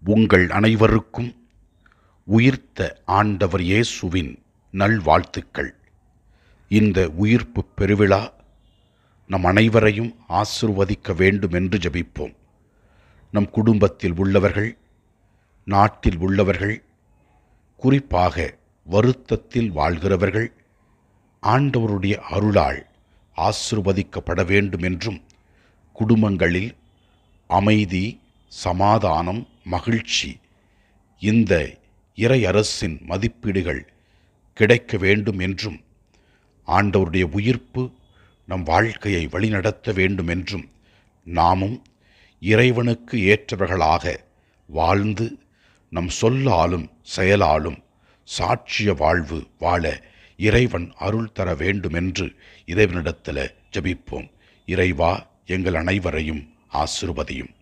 உங்கள் அனைவருக்கும் உயிர்த்த ஆண்டவர் இயேசுவின் நல்வாழ்த்துக்கள். இந்த உயிர்ப்பு பெருவிழா நம் அனைவரையும் ஆசீர்வதிக்க வேண்டும் என்று ஜெபிப்போம். நம் குடும்பத்தில் உள்ளவர்கள், நாட்டில் உள்ளவர்கள், குறிப்பாக வருத்தத்தில் வாழ்கிறவர்கள் ஆண்டவருடைய அருளால் ஆசீர்வதிக்கப்பட வேண்டும் என்றும், குடும்பங்களில் அமைதி, சமாதானம், மகிழ்ச்சி, இந்த இறை அரசின் மதிப்பீடுகள் கிடைக்க வேண்டும் என்றும், ஆண்டவருடைய உயிர்ப்பு நம் வாழ்க்கையை வழிநடத்த வேண்டும் என்றும், நாமும் இறைவனுக்கு ஏற்றவர்களாக வாழ்ந்து நம் சொல்லாலும் செயலாலும் சாட்சிய வாழ்வு வாழ இறைவன் அருள் தர வேண்டும் என்று இறைவனிடத்தில் ஜெபிப்போம். இறைவா, எங்கள் அனைவரையும் ஆசீர்வதியும்.